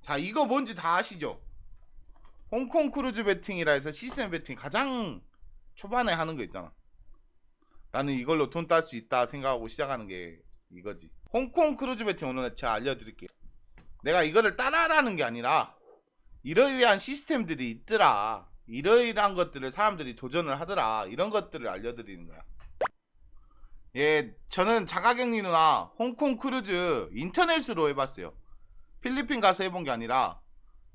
자, 이거 뭔지 다 아시죠? 홍콩 크루즈 배팅이라 해서 시스템 배팅 가장 초반에 하는 거 있잖아. 나는 이걸로 돈 딸 수 있다 생각하고 시작하는 게 이거지. 홍콩 크루즈 배팅 오늘 제가 알려드릴게요. 내가 이거를 따라하라는 게 아니라 이러이러한 시스템들이 있더라, 이러이러한 것들을 사람들이 도전을 하더라, 이런 것들을 알려드리는 거야. 예, 저는 자가격리 누나 홍콩 크루즈 인터넷으로 해봤어요. 필리핀 가서 해본 게 아니라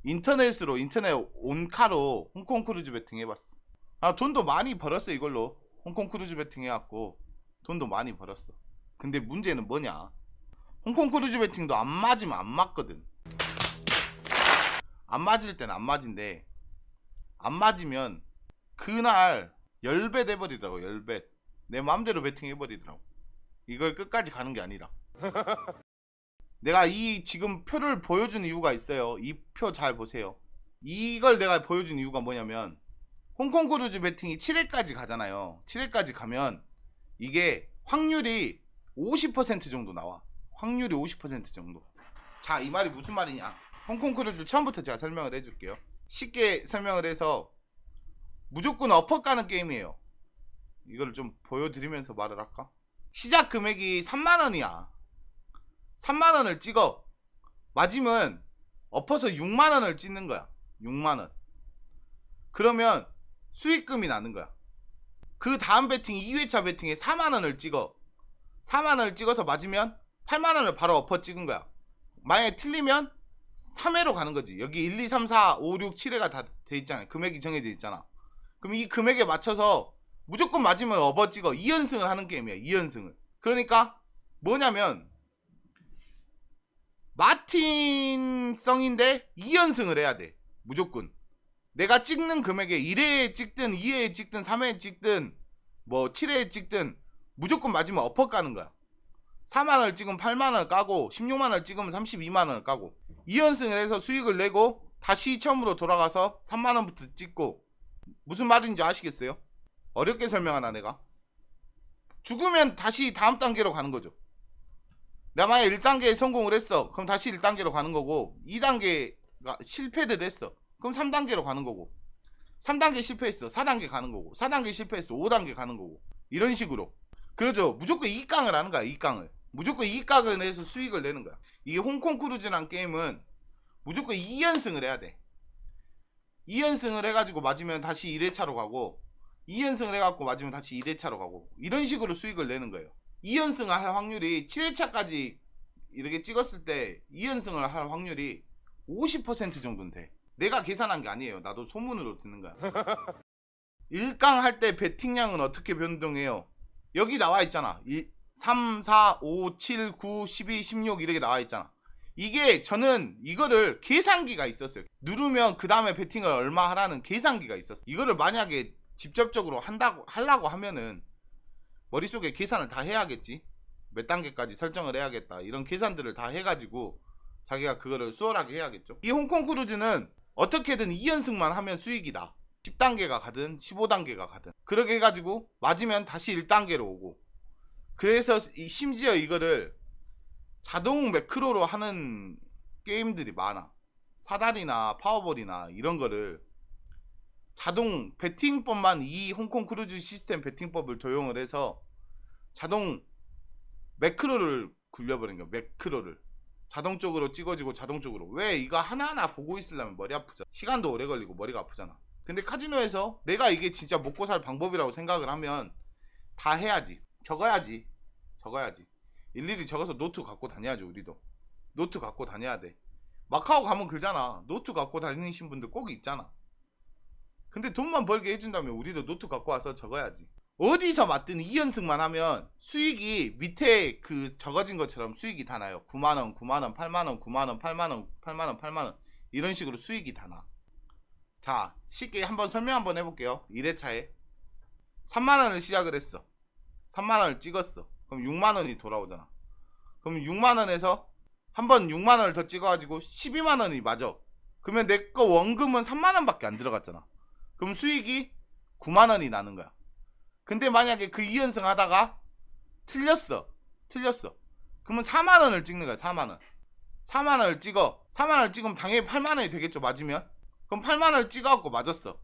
인터넷으로, 인터넷 온카로 홍콩 크루즈 배팅 해봤어. 아, 돈도 많이 벌었어. 이걸로 홍콩 크루즈 배팅 해갖고 돈도 많이 벌었어. 근데 문제는 뭐냐, 홍콩 크루즈 배팅도 안 맞으면 안 맞거든. 안 맞을 땐 안 맞은데, 안 맞으면 그날 10배 돼버리더라고. 10배. 내 마음대로 배팅 해버리더라고. 이걸 끝까지 가는 게 아니라. 내가 이 지금 표를 보여준 이유가 있어요. 이 표 잘 보세요. 이걸 내가 보여준 이유가 뭐냐면, 홍콩 크루즈 배팅이 7회까지 가잖아요. 7회까지 가면 이게 확률이 50% 정도 나와. 확률이 50% 정도. 자, 이 말이 무슨 말이냐, 홍콩 크루즈 처음부터 제가 설명을 해줄게요. 쉽게 설명을 해서 무조건 엎어 까는 게임이에요. 이걸 좀 보여드리면서 말을 할까? 시작 금액이 3만원이야 3만원을 찍어. 맞으면 엎어서 6만원을 찍는 거야. 6만원. 그러면 수익금이 나는 거야. 그 다음 배팅 2회차 배팅에 4만원을 찍어. 4만원을 찍어서 맞으면 8만원을 바로 엎어 찍은 거야. 만약에 틀리면 3회로 가는 거지. 여기 1, 2, 3, 4, 5, 6, 7회가 다 돼 있잖아. 금액이 정해져 있잖아. 그럼 이 금액에 맞춰서 무조건 맞으면 엎어 찍어. 2연승을 하는 게임이야. 2연승을. 그러니까 뭐냐면 마틴성인데 2연승을 해야 돼. 무조건. 내가 찍는 금액에 1회에 찍든 2회에 찍든 3회에 찍든 뭐 7회에 찍든 무조건 맞으면 엎어 까는 거야. 4만원을 찍으면 8만원을 까고 16만원을 찍으면 32만원을 까고 2연승을 해서 수익을 내고 다시 처음으로 돌아가서 3만원부터 찍고. 무슨 말인지 아시겠어요? 어렵게 설명하나 내가? 죽으면 다시 다음 단계로 가는 거죠. 내가 만약에 1단계에 성공을 했어. 그럼 다시 1단계로 가는 거고, 2단계가 실패를 했어. 그럼 3단계로 가는 거고, 3단계 실패했어. 4단계 가는 거고, 4단계 실패했어. 5단계 가는 거고. 이런 식으로. 그러죠. 무조건 이익강을 하는 거야. 이익강을. 무조건 이익강을 해서 수익을 내는 거야. 이게 홍콩 크루즈란 게임은 무조건 2연승을 해야 돼. 2연승을 해가지고 맞으면 다시 1회차로 가고, 2연승을 해갖고 맞으면 다시 2회차로 가고, 이런 식으로 수익을 내는 거예요. 2연승을 할 확률이 7회차까지 이렇게 찍었을 때 2연승을 할 확률이 50% 정도는 돼. 내가 계산한 게 아니에요. 나도 소문으로 듣는 거야. 1강 할 때 배팅량은 어떻게 변동해요? 여기 나와 있잖아. 3, 4, 5, 7, 9, 12, 16 이렇게 나와 있잖아. 이게 저는 이거를 계산기가 있었어요. 누르면 그 다음에 배팅을 얼마 하라는 계산기가 있었어요. 이거를 만약에 직접적으로 하려고 하면은 머릿속에 계산을 다 해야겠지. 몇 단계까지 설정을 해야겠다. 이런 계산들을 다 해가지고 자기가 그거를 수월하게 해야겠죠. 이 홍콩 크루즈는 어떻게든 2연승만 하면 수익이다. 10단계가 가든 15단계가 가든 그렇게 해가지고 맞으면 다시 1단계로 오고. 그래서 심지어 이거를 자동 매크로로 하는 게임들이 많아. 사다리나 파워볼이나 이런 거를 자동 배팅법만, 이 홍콩 크루즈 시스템 배팅법을 도용을 해서 자동 매크로를 굴려버린 거야. 매크로를 자동적으로 찍어지고 자동적으로. 왜? 이거 하나하나 보고 있으려면 머리 아프잖아. 시간도 오래 걸리고 머리가 아프잖아. 근데 카지노에서 내가 이게 진짜 먹고 살 방법이라고 생각을 하면 다 해야지. 적어야지. 일일이 적어서 노트 갖고 다녀야지. 우리도 노트 갖고 다녀야 돼. 마카오 가면 그러잖아. 노트 갖고 다니신 분들 꼭 있잖아. 근데 돈만 벌게 해준다면 우리도 노트 갖고 와서 적어야지. 어디서 맞든 2연승만 하면 수익이 밑에 그 적어진 것처럼 수익이 다 나요. 9만원, 9만원, 8만원, 9만원, 8만원, 8만원, 8만원 이런 식으로 수익이 다 나. 자, 쉽게 한번 설명 한번 해볼게요. 1회차에 3만원을 시작을 했어. 3만원을 찍었어. 그럼 6만원이 돌아오잖아. 그럼 6만원에서 한번 6만원을 더 찍어가지고 12만원이 맞아. 그러면 내 거 원금은 3만원밖에 안 들어갔잖아. 그럼 수익이 9만원이 나는 거야. 근데 만약에 그 2연승 하다가 틀렸어. 그러면 4만원을 찍는 거야. 4만원. 4만원을 찍어. 4만원을 찍으면 당연히 8만원이 되겠죠, 맞으면. 그럼 8만원을 찍어갖고 맞았어.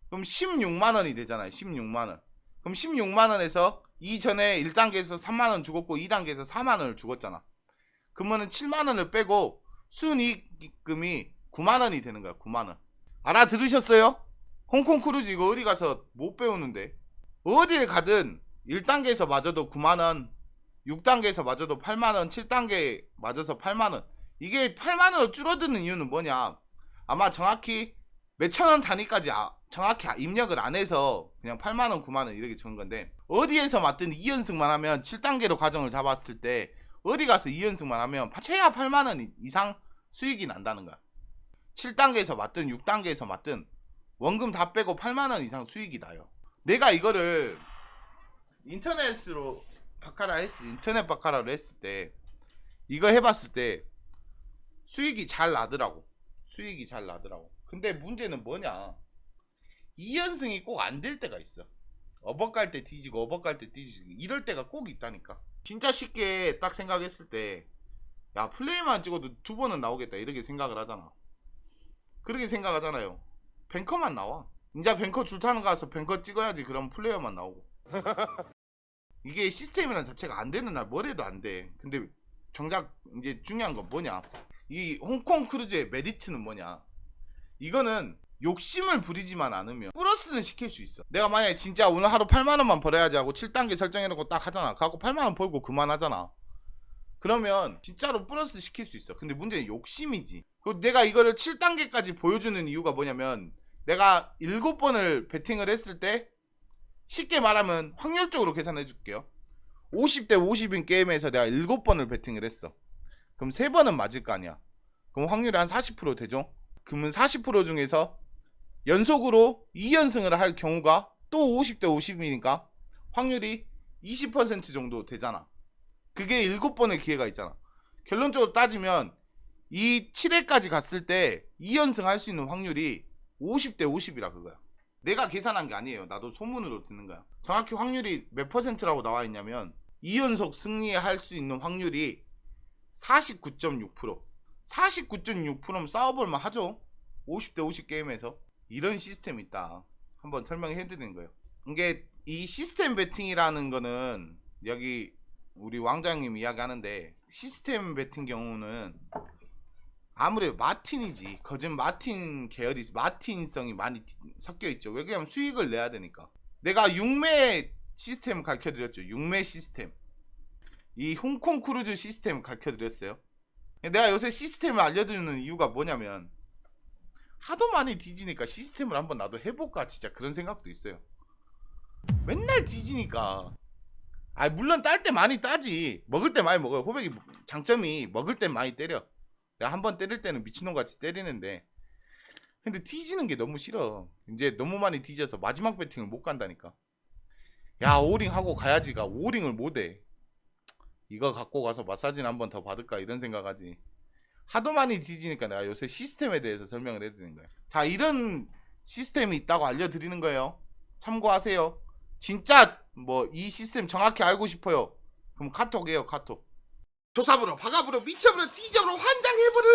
그럼 16만원이 되잖아요. 16만원. 그럼 16만원에서 이전에 1단계에서 3만원 죽었고 2단계에서 4만원을 죽었잖아. 그러면은 7만원을 빼고 순이익금이 9만원이 되는 거야. 9만원. 알아들으셨어요? 홍콩 크루즈 이거 어디 가서 못 배우는데. 어디에 가든 1단계에서 맞아도 9만원, 6단계에서 맞아도 8만원, 7단계 맞아서 8만원. 이게 8만원으로 줄어드는 이유는 뭐냐. 아마 정확히 몇천원 단위까지 정확히 입력을 안 해서 그냥 8만원, 9만원 이렇게 적은 건데, 어디에서 맞든 2연승만 하면 7단계로 과정을 잡았을 때 어디 가서 2연승만 하면 최하 8만원 이상 수익이 난다는 거야. 7단계에서 맞든 6단계에서 맞든 원금 다 빼고 8만원 이상 수익이 나요. 내가 이거를 인터넷 바카라로 했을 때, 이거 해봤을 때 수익이 잘 나더라고. 근데 문제는 뭐냐, 2연승이 꼭 안 될 때가 있어. 어벅 갈 때 뒤지고 이럴 때가 꼭 있다니까. 진짜 쉽게 딱 생각했을 때, 야, 플레이만 찍어도 2번은 나오겠다 이렇게 생각을 하잖아. 그렇게 생각하잖아요. 뱅커만 나와. 이제 뱅커 줄 타는 거 가서 뱅커 찍어야지. 그럼 플레이어만 나오고. 이게 시스템이라는 자체가 안 되는 날 뭘 해도 안 돼. 근데 정작 이제 중요한 건 뭐냐, 이 홍콩 크루즈의 메리트는 뭐냐, 이거는 욕심을 부리지만 않으면 플러스는 시킬 수 있어. 내가 만약에 진짜 오늘 하루 8만원만 벌어야지 하고 7단계 설정해놓고 딱 하잖아. 그래갖고 8만원 벌고 그만하잖아. 그러면 진짜로 플러스 시킬 수 있어. 근데 문제는 욕심이지. 내가 이거를 7단계까지 보여주는 이유가 뭐냐면, 내가 7번을 베팅을 했을 때 쉽게 말하면 확률적으로 계산해 줄게요. 50대 50인 게임에서 내가 7번을 베팅을 했어. 그럼 3번은 맞을 거 아니야. 그럼 확률이 한 40% 되죠. 그러면 40% 중에서 연속으로 2연승을 할 경우가 또 50대 50이니까 확률이 20% 정도 되잖아. 그게 7번의 기회가 있잖아. 결론적으로 따지면 이 7회까지 갔을 때 2연승 할 수 있는 확률이 50대 50이라 그거야. 내가 계산한 게 아니에요. 나도 소문으로 듣는 거야. 정확히 확률이 몇 퍼센트라고 나와 있냐면, 2연속 승리할 수 있는 확률이 49.6%. 49.6%면 싸워볼만 하죠. 50대 50 게임에서. 이런 시스템이 있다. 한번 설명해 드리는 거예요. 이게 이 시스템 베팅이라는 거는 여기 우리 왕장님 이야기하는데, 시스템 베팅 경우는 아무래도 마틴이지. 거진 마틴 계열이, 마틴성이 많이 섞여 있죠. 왜냐면 수익을 내야 되니까. 내가 6매 시스템 가르쳐 드렸죠. 6매 시스템. 이 홍콩 크루즈 시스템 가르쳐 드렸어요. 내가 요새 시스템을 알려드리는 이유가 뭐냐면, 하도 많이 뒤지니까 시스템을 한번 나도 해볼까, 진짜 그런 생각도 있어요. 맨날 뒤지니까. 물론 딸 때 많이 따지. 먹을 때 많이 먹어요. 호백이 장점이 먹을 때 많이 때려. 내가 한번 때릴 때는 미친놈같이 때리는데, 근데 뒤지는 게 너무 싫어. 이제 너무 많이 뒤져서 마지막 배팅을 못 간다니까. 야, 오링 하고 가야지가 오링을 못해. 이거 갖고 가서 마사지는 한번 더 받을까 이런 생각하지. 하도 많이 뒤지니까 내가 요새 시스템에 대해서 설명을 해드리는 거예요. 자, 이런 시스템이 있다고 알려드리는 거예요. 참고하세요. 진짜 뭐 이 시스템 정확히 알고 싶어요. 그럼 카톡해요. 카톡. 조사부로, 박아부로, 미쳐부로, 뒤져부로, 환장해부로.